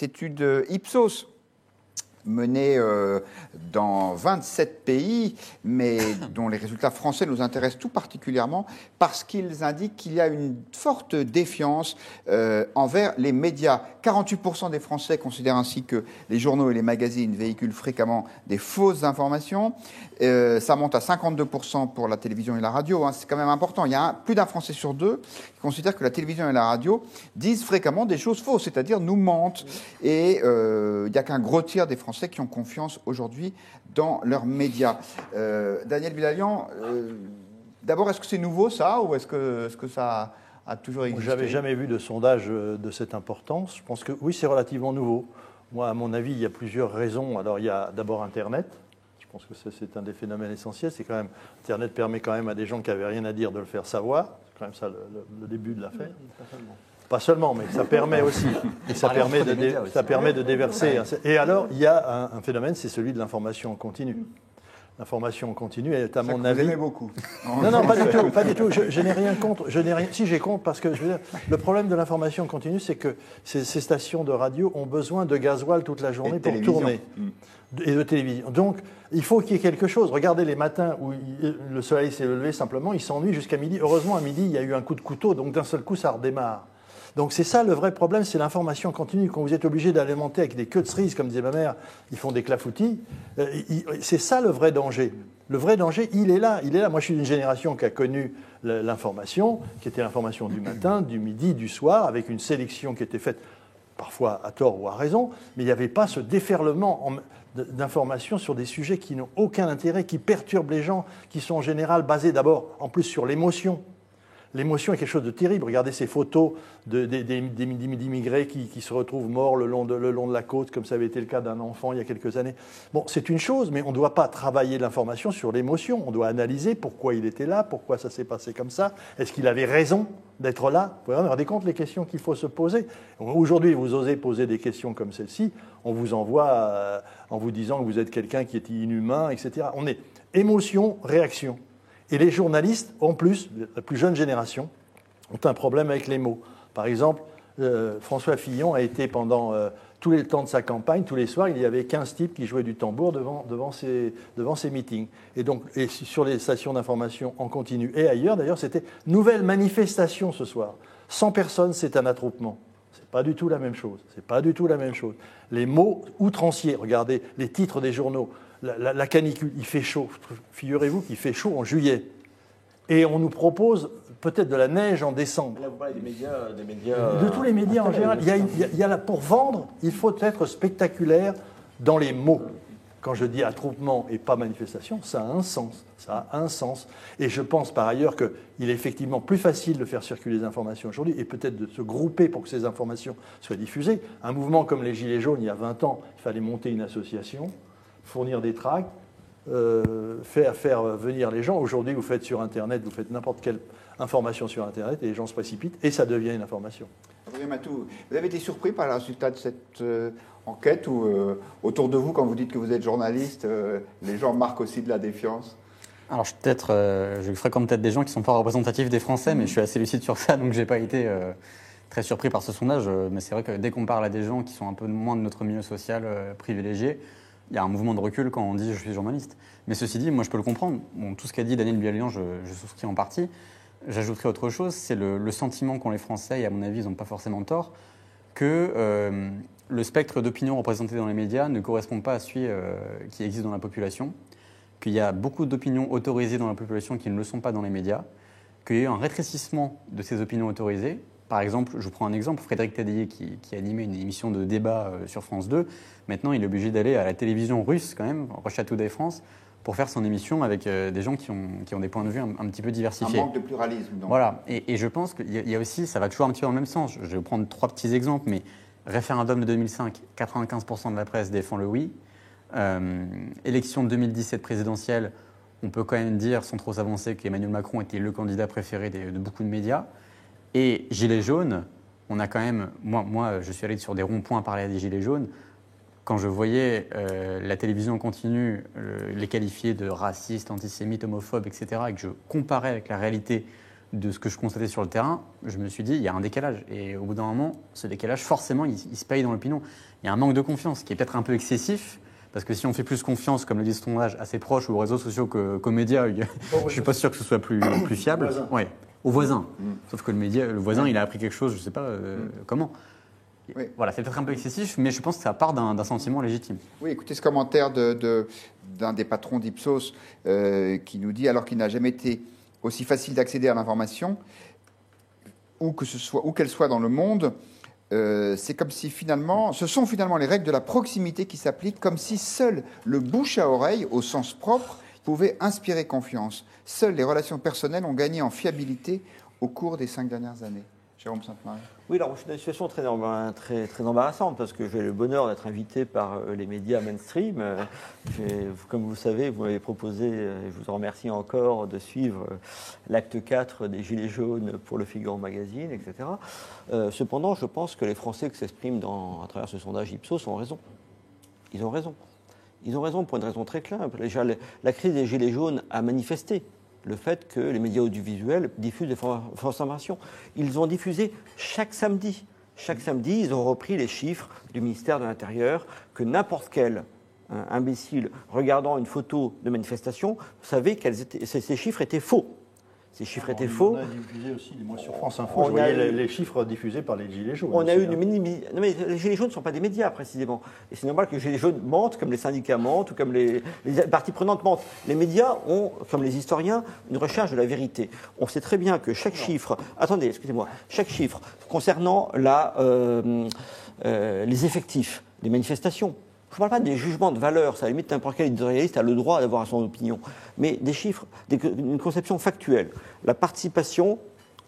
étude Ipsos menée dans 27 pays, mais dont les résultats français nous intéressent tout particulièrement parce qu'ils indiquent qu'il y a une forte défiance envers les médias. 48% des Français considèrent ainsi que les journaux et les magazines véhiculent fréquemment des fausses informations. Ça monte à 52% pour la télévision et la radio. C'est quand même important. Il y a plus d'un Français sur deux qui considère que la télévision et la radio disent fréquemment des choses fausses, c'est-à-dire nous mentent. Et il n'y a qu'un gros tiers des Français qui ont confiance aujourd'hui dans leurs médias. Daniel Bilalian, d'abord, est-ce que c'est nouveau ça ou est-ce que ça a toujours existé? Je n'avais jamais vu de sondage de cette importance. Je pense que oui, c'est relativement nouveau. Moi, à mon avis, il y a plusieurs raisons. Alors, il y a d'abord Internet. Je pense que c'est un des phénomènes essentiels. C'est quand même, Internet permet quand même à des gens qui n'avaient rien à dire de le faire savoir. C'est quand même ça le début de l'affaire. Pas seulement, mais ça permet aussi. Et ça permet de déverser. Et alors, il y a un phénomène, c'est celui de l'information en continu. L'information en continu est, à mon avis... Vous aimez beaucoup. Non, pas du tout. Je n'ai rien contre. Si, j'ai contre, parce que je veux dire, le problème de l'information en continu, c'est que ces stations de radio ont besoin de gasoil toute la journée pour tourner. Et de télévision. Donc, il faut qu'il y ait quelque chose. Regardez les matins où le soleil s'est levé simplement, il s'ennuie jusqu'à midi. Heureusement, à midi, il y a eu un coup de couteau, donc d'un seul coup, ça redémarre. Donc c'est ça le vrai problème, c'est l'information continue. Quand vous êtes obligé d'alimenter avec des queues de cerises, comme disait ma mère, ils font des clafoutis, c'est ça le vrai danger. Le vrai danger, il est là. Moi, je suis d'une génération qui a connu l'information, qui était l'information du matin, du midi, du soir, avec une sélection qui était faite parfois à tort ou à raison, mais il n'y avait pas ce déferlement d'informations sur des sujets qui n'ont aucun intérêt, qui perturbent les gens, qui sont en général basés d'abord, en plus, sur l'émotion. L'émotion est quelque chose de terrible. Regardez ces photos d'immigrés qui se retrouvent morts le long de la côte, comme ça avait été le cas d'un enfant il y a quelques années. Bon, c'est une chose, mais on ne doit pas travailler l'information sur l'émotion. On doit analyser pourquoi il était là, pourquoi ça s'est passé comme ça. Est-ce qu'il avait raison d'être là? Vous vous rendez compte les questions qu'il faut se poser? Aujourd'hui, vous osez poser des questions comme celle-ci, on vous envoie en vous disant que vous êtes quelqu'un qui est inhumain, etc. On est émotion, réaction. Et les journalistes, en plus, la plus jeune génération, ont un problème avec les mots. Par exemple, François Fillon a été pendant tous les temps de sa campagne, tous les soirs, il y avait 15 types qui jouaient du tambour devant ses meetings. Et sur les stations d'information en continu et ailleurs, d'ailleurs, c'était nouvelle manifestation ce soir. 100 personnes, c'est un attroupement. C'est pas du tout la même chose. Les mots outranciers, regardez les titres des journaux. La canicule, il fait chaud. Figurez-vous qu'il fait chaud en juillet. Et on nous propose peut-être de la neige en décembre. Là, vous parlez des médias. De tous les médias en général. Il y a là, pour vendre, il faut être spectaculaire dans les mots. Quand je dis attroupement et pas manifestation, ça a un sens. Et je pense par ailleurs qu'il est effectivement plus facile de faire circuler les informations aujourd'hui et peut-être de se grouper pour que ces informations soient diffusées. Un mouvement comme les Gilets jaunes, il y a 20 ans, il fallait monter une association, fournir des tracts, faire venir les gens. Aujourd'hui, vous faites sur Internet, vous faites n'importe quelle information sur Internet et les gens se précipitent et ça devient une information. Vous avez été surpris par le résultat de cette enquête ou autour de vous, quand vous dites que vous êtes journaliste, les gens marquent aussi de la défiance? Alors je fréquente peut-être des gens qui ne sont pas représentatifs des Français, mais je suis assez lucide sur ça, donc je n'ai pas été très surpris par ce sondage. Mais c'est vrai que dès qu'on parle à des gens qui sont un peu moins de notre milieu social privilégié, il y a un mouvement de recul quand on dit « je suis journaliste ». Mais ceci dit, moi je peux le comprendre. Bon, tout ce qu'a dit Daniel Bilalian, je souscris en partie. J'ajouterai autre chose, c'est le sentiment qu'ont les Français, et à mon avis ils n'ont pas forcément tort, que le spectre d'opinion représenté dans les médias ne correspond pas à celui qui existe dans la population, qu'il y a beaucoup d'opinions autorisées dans la population qui ne le sont pas dans les médias, qu'il y a eu un rétrécissement de ces opinions autorisées. Par exemple, je vous prends un exemple, Frédéric Taddeïer qui animait une émission de débat sur France 2, maintenant il est obligé d'aller à la télévision russe quand même, Russia Today France, pour faire son émission avec des gens qui ont des points de vue un petit peu diversifiés. Un manque de pluralisme. Donc. Voilà, et je pense qu'il y a aussi, ça va toujours un petit peu dans le même sens. Je vais vous prendre 3 petits exemples, mais référendum de 2005, 95% de la presse défend le oui. Élection de 2017 présidentielle, on peut quand même dire, sans trop s'avancer, qu'Emmanuel Macron était le candidat préféré de beaucoup de médias. Et Gilets jaunes, on a quand même... Moi, je suis allé sur des ronds-points parler à des Gilets jaunes. Quand je voyais la télévision en continu les qualifier de racistes, antisémites, homophobes, etc., et que je comparais avec la réalité de ce que je constatais sur le terrain, je me suis dit, il y a un décalage. Et au bout d'un moment, ce décalage, forcément, il se paye dans l'opinion. Il y a un manque de confiance qui est peut-être un peu excessif, parce que si on fait plus confiance, comme le dit ce sondage, à ses proches ou aux réseaux sociaux qu'aux médias, je ne suis pas sûr que ce soit plus fiable. Ouais, aux voisins. Sauf que le voisin, il a appris quelque chose, je ne sais pas comment. Oui. Voilà, c'est peut-être un peu excessif, mais je pense que ça part d'un sentiment légitime. Oui, écoutez ce commentaire d'un des patrons d'Ipsos qui nous dit, alors qu'il n'a jamais été aussi facile d'accéder à l'information, où qu'elle soit dans le monde, c'est comme si ce sont finalement les règles de la proximité qui s'appliquent, comme si seul le bouche à oreille, au sens propre, pouvait inspirer confiance. Seules les relations personnelles ont gagné en fiabilité au cours des 5 dernières années. Jérôme Sainte-Marie. Oui, alors je suis dans une situation très embarrassante parce que j'ai le bonheur d'être invité par les médias mainstream. Comme vous le savez, vous m'avez proposé, et je vous en remercie encore, de suivre l'acte 4 des Gilets jaunes pour le Figaro Magazine, etc. Cependant, je pense que les Français qui s'expriment à travers ce sondage Ipsos ont raison. Ils ont raison. Ils ont raison pour une raison très claire. Déjà, la crise des Gilets jaunes a manifesté le fait que les médias audiovisuels diffusent des fausses informations. Ils ont diffusé chaque samedi. Chaque samedi, ils ont repris les chiffres du ministère de l'Intérieur que n'importe quel imbécile regardant une photo de manifestation savait que ces chiffres étaient faux. Ces chiffres étaient faux. On a diffusé aussi, moi sur France Info, je voyais les chiffres diffusés par les Gilets jaunes. On a eu non, mais les Gilets jaunes ne sont pas des médias, précisément. Et c'est normal que les Gilets jaunes mentent, comme les syndicats mentent, ou comme les parties prenantes mentent. Les médias ont, comme les historiens, une recherche de la vérité. On sait très bien que chaque chiffre... Attendez, excusez-moi. Chaque chiffre concernant les effectifs des manifestations, je ne parle pas des jugements de valeur, ça limite n'importe quel éditorialiste a le droit d'avoir son opinion, mais des chiffres, une conception factuelle. La participation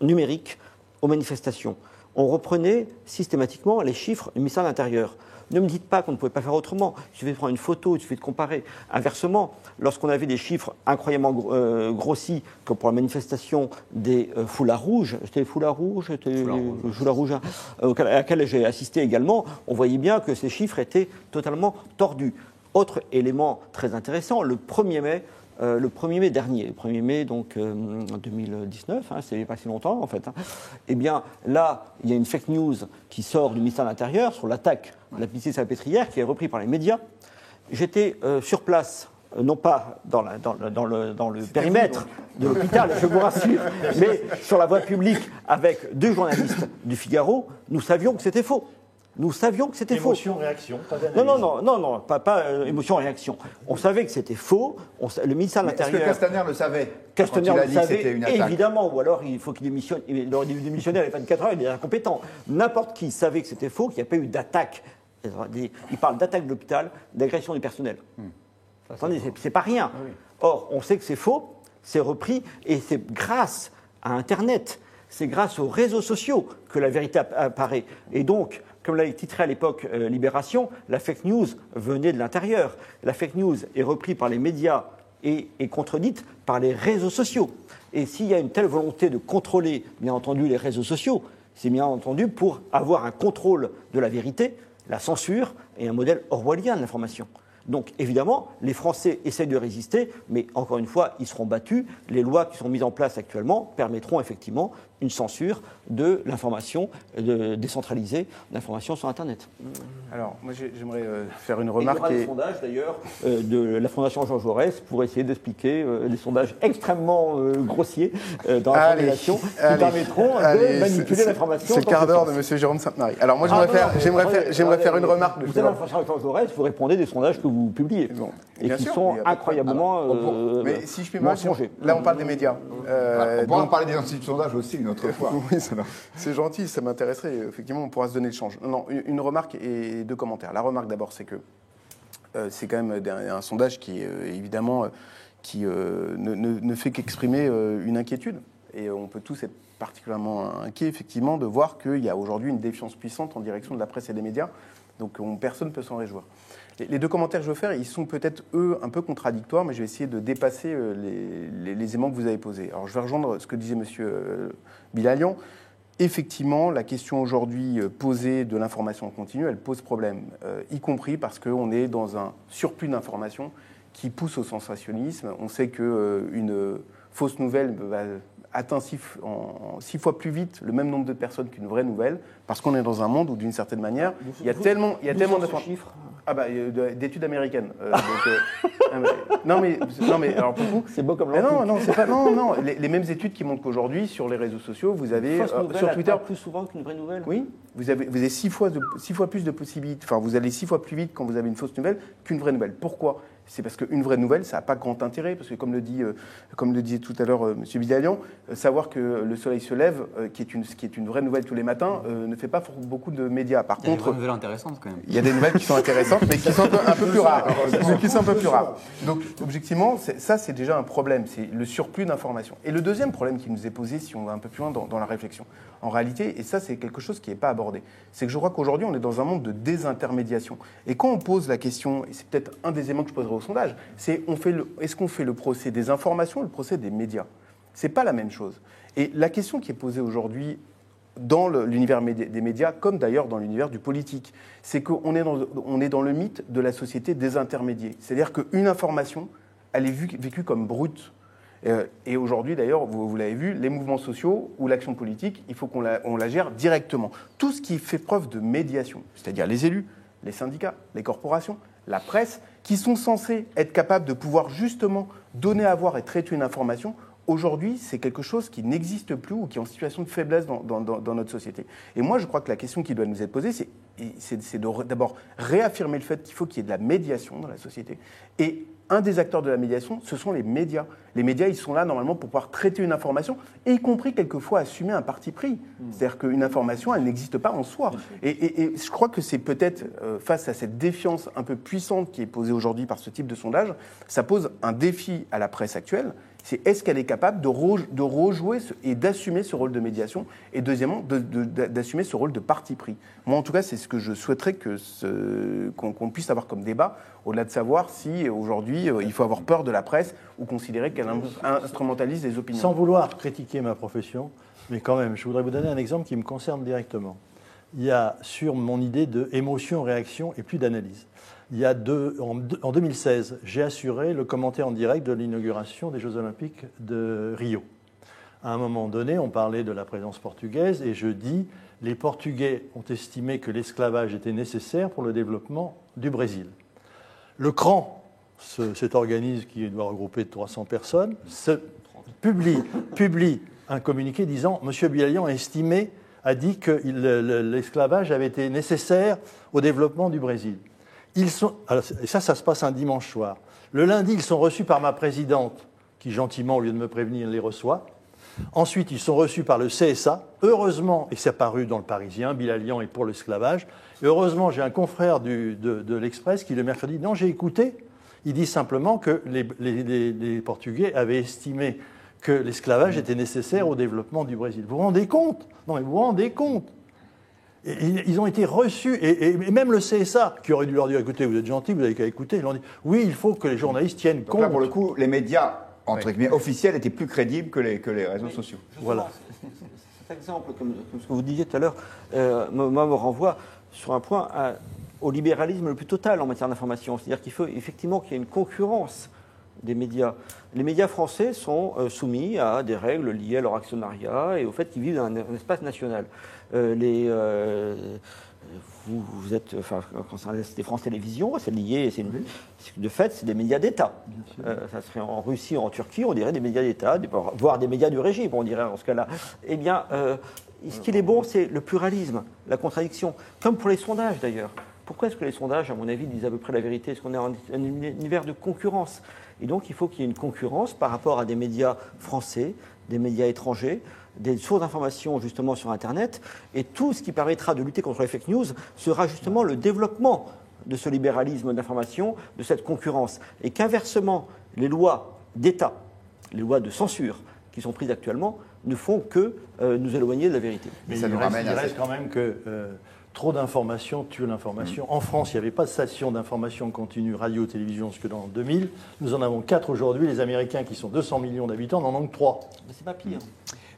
numérique aux manifestations. On reprenait systématiquement les chiffres du ministère de l'Intérieur. Ne me dites pas qu'on ne pouvait pas faire autrement. Il suffit de prendre une photo, il suffit de comparer. Inversement, lorsqu'on avait des chiffres incroyablement grossis, comme pour la manifestation des foulards rouges, à laquelle j'ai assisté également, on voyait bien que ces chiffres étaient totalement tordus. Autre élément très intéressant, le 1er mai dernier, le 1er mai donc 2019, c'est pas si longtemps en fait, eh bien là, il y a une fake news qui sort du ministère de l'Intérieur sur l'attaque de la Pitié-Salpêtrière qui est reprise par les médias. J'étais sur place, non pas dans le périmètre de l'hôpital, je vous rassure, mais sur la voie publique avec 2 journalistes du Figaro. Nous savions que c'était faux. Nous savions que c'était faux. Émotion-réaction, pas d'analyse. Non, pas émotion-réaction. On savait que c'était faux. Le ministère de l'Intérieur... Est-ce que Castaner le savait? Castaner le savait, évidemment. Ou alors, il faut qu'il démissionne. Il aurait dû démissionner à les 24 heures, il est incompétent. N'importe qui savait que c'était faux, qu'il n'y a pas eu d'attaque. Il parle d'attaque de l'hôpital, d'agression du personnel. Attendez, c'est pas rien. Oui. Or, on sait que c'est faux, c'est repris, et c'est grâce à Internet, c'est grâce aux réseaux sociaux que la vérité apparaît. Et donc... Comme l'a titré à l'époque Libération, la fake news venait de l'intérieur. La fake news est reprise par les médias et est contredite par les réseaux sociaux. Et s'il y a une telle volonté de contrôler, bien entendu, les réseaux sociaux, c'est bien entendu pour avoir un contrôle de la vérité, la censure et un modèle orwellien de l'information. Donc, évidemment, les Français essayent de résister, mais encore une fois, ils seront battus. Les lois qui sont mises en place actuellement permettront effectivement une censure de l'information décentralisée, l'information sur Internet. Alors, moi, j'aimerais faire une remarque. Il y aura des sondages, d'ailleurs, de la Fondation Jean Jaurès pour essayer d'expliquer des sondages extrêmement grossiers dans la population qui permettront de manipuler l'information. C'est le quart d'heure de M. Jérôme Sainte-Marie. Alors, moi, j'aimerais faire une remarque. Vous êtes dans la Fondation Jean Jaurès, vous répondez des sondages que vous publiez et qui sont incroyablement mais si je puis mensongers. Là, on parle des médias. On pourra parler des instituts de sondage aussi une autre fois. Oui, c'est gentil, ça m'intéresserait. Effectivement, on pourra se donner le change. Non, une remarque et 2 commentaires. La remarque d'abord, c'est que c'est quand même un sondage qui, évidemment, ne fait qu'exprimer une inquiétude. Et on peut tous être particulièrement inquiets, effectivement, de voir qu'il y a aujourd'hui une défiance puissante en direction de la presse et des médias. Donc, personne ne peut s'en réjouir. Les 2 commentaires que je veux faire, ils sont peut-être, eux, un peu contradictoires, mais je vais essayer de dépasser les éléments que vous avez posés. Alors, je vais rejoindre ce que disait M. Bilalian. Effectivement, la question aujourd'hui posée de l'information continue, elle pose problème, y compris parce qu'on est dans un surplus d'informations qui pousse au sensationnalisme. On sait qu'une fausse nouvelle va atteint 6 fois plus vite le même nombre de personnes qu'une vraie nouvelle, parce qu'on est dans un monde où, d'une certaine manière, il y a tellement chiffres. Ah bah, d'études américaines. Non mais alors pour vous, c'est beau comme non, c'est pas non. Les mêmes études qui montrent qu'aujourd'hui sur les réseaux sociaux, vous avez sur Twitter plus souvent qu'une vraie nouvelle. Oui, vous avez 6 fois plus de possibilités. Enfin, vous allez 6 fois plus vite quand vous avez une fausse nouvelle qu'une vraie nouvelle. Pourquoi ? C'est parce qu'une vraie nouvelle, ça n'a pas grand intérêt, parce que comme le disait tout à l'heure M. Bidalian, savoir que le soleil se lève, qui est une vraie nouvelle tous les matins, ne fait pas beaucoup de médias. Par contre, il y a des nouvelles intéressantes quand même. Il y a des nouvelles qui sont intéressantes, mais qui sont un peu plus rares. Donc, objectivement, ça, c'est déjà un problème, c'est le surplus d'informations. Et le deuxième problème qui nous est posé, si on va un peu plus loin dans la réflexion, en réalité, et ça, c'est quelque chose qui n'est pas abordé, c'est que je crois qu'aujourd'hui, on est dans un monde de désintermédiation. Et quand on pose la question, et c'est peut-être un des éléments que je poserai au sondage, c'est est-ce qu'on fait le procès des informations ou le procès des médias ? C'est pas la même chose. Et la question qui est posée aujourd'hui dans l'univers des médias, comme d'ailleurs dans l'univers du politique, c'est qu'on est dans le mythe de la société désintermédiée. C'est-à-dire qu'une information, elle est vécue comme brute. Et aujourd'hui, d'ailleurs, vous l'avez vu, les mouvements sociaux ou l'action politique, il faut qu'on la gère directement. Tout ce qui fait preuve de médiation, c'est-à-dire les élus, les syndicats, les corporations, la presse, qui sont censés être capables de pouvoir justement donner à voir et traiter une information, aujourd'hui, c'est quelque chose qui n'existe plus ou qui est en situation de faiblesse dans notre société. Et moi, je crois que la question qui doit nous être posée, c'est d'abord réaffirmer le fait qu'il faut qu'il y ait de la médiation dans la société. Et un des acteurs de la médiation, ce sont les médias. Les médias, ils sont là normalement pour pouvoir traiter une information, et y compris quelquefois assumer un parti pris. C'est-à-dire qu'une information, elle n'existe pas en soi. Et je crois que c'est peut-être, face à cette défiance un peu puissante qui est posée aujourd'hui par ce type de sondage, ça pose un défi à la presse actuelle. C'est est-ce qu'elle est capable de rejouer et d'assumer ce rôle de médiation, et deuxièmement, d'assumer ce rôle de parti pris. Moi, en tout cas, c'est ce que je souhaiterais qu'on puisse avoir comme débat, au-delà de savoir si aujourd'hui il faut avoir peur de la presse ou considérer qu'elle instrumentalise les opinions. Sans vouloir critiquer ma profession, mais quand même, je voudrais vous donner un exemple qui me concerne directement. Il y a sur mon idée de émotion, réaction et plus d'analyse. En 2016, j'ai assuré le commentaire en direct de l'inauguration des Jeux Olympiques de Rio. À un moment donné, on parlait de la présence portugaise et je dis les Portugais ont estimé que l'esclavage était nécessaire pour le développement du Brésil. Le CRAN, cet organisme qui doit regrouper 300 personnes, publie un communiqué disant « M. Bidalian a dit que l'esclavage avait été nécessaire au développement du Brésil ». Et ça se passe un dimanche soir. Le lundi, ils sont reçus par ma présidente, qui gentiment, au lieu de me prévenir, les reçoit. Ensuite, ils sont reçus par le CSA. Heureusement, et c'est apparu dans le Parisien, Bidalian est pour l'esclavage. Heureusement, j'ai un confrère de l'Express qui, le mercredi, non, j'ai écouté. Il dit simplement que les Portugais avaient estimé que l'esclavage était nécessaire au développement du Brésil. Vous vous rendez compte ? Non, mais vous vous rendez compte ? Et ils ont été reçus, et même le CSA, qui aurait dû leur dire, écoutez, vous êtes gentils, vous n'avez qu'à écouter, ils leur ont dit, oui, il faut que les journalistes tiennent compte. Là, pour le coup, les médias, entre guillemets, officiels, étaient plus crédibles que les réseaux sociaux. Voilà. Cet exemple, comme ce que vous disiez tout à l'heure, me renvoie sur un point au libéralisme le plus total en matière d'information. C'est-à-dire qu'il faut effectivement qu'il y ait une concurrence des médias. Les médias français sont soumis à des règles liées à leur actionnariat et au fait qu'ils vivent dans un espace national. Vous êtes, enfin, quand c'est France Télévisions, c'est lié, de fait, c'est des médias d'État. Ça serait en Russie, en Turquie, on dirait des médias d'État, voire des médias du régime, on dirait en ce cas-là. Eh bien, ce qu'il est bon, c'est le pluralisme, la contradiction, comme pour les sondages d'ailleurs. Pourquoi est-ce que les sondages, à mon avis, disent à peu près la vérité ? Est-ce qu'on est en un univers de concurrence ? Et donc, il faut qu'il y ait une concurrence par rapport à des médias français, des médias étrangers, des sources d'information justement sur Internet. Et tout ce qui permettra de lutter contre les fake news sera justement le développement de ce libéralisme d'information, de cette concurrence. Et qu'inversement, les lois d'État, les lois de censure qui sont prises actuellement, ne font que nous éloigner de la vérité. Mais il reste quand même que trop d'informations tue l'information. En France, il n'y avait pas de station d'information continue, radio, télévision, jusque dans 2000. Nous en avons 4 aujourd'hui. Les Américains, qui sont 200 millions d'habitants, n'en manquent 3. Mais c'est pas pire.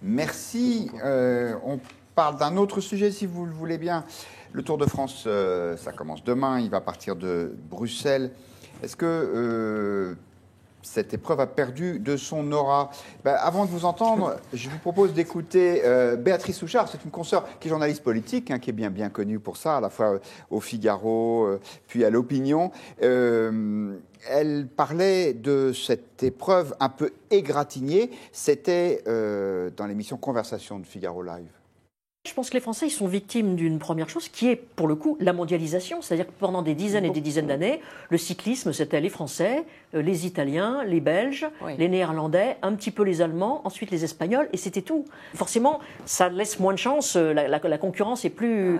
Merci. On parle d'un autre sujet, si vous le voulez bien. Le Tour de France, ça commence demain. Il va partir de Bruxelles. Est-ce que cette épreuve a perdu de son aura. Avant de vous entendre, je vous propose d'écouter Béatrice Souchard. C'est une consoeur qui est journaliste politique, qui est bien connue pour ça, à la fois au Figaro, puis à l'Opinion. Elle parlait de cette épreuve un peu égratignée. C'était dans l'émission Conversation de Figaro Live. Je pense que les Français ils sont victimes d'une première chose qui est, pour le coup, la mondialisation. C'est-à-dire que pendant des dizaines et des dizaines d'années, le cyclisme, c'était les Français, les Italiens, les Belges, les Néerlandais, un petit peu les Allemands, ensuite les Espagnols, et c'était tout. Forcément, ça laisse moins de chance, la concurrence est plus...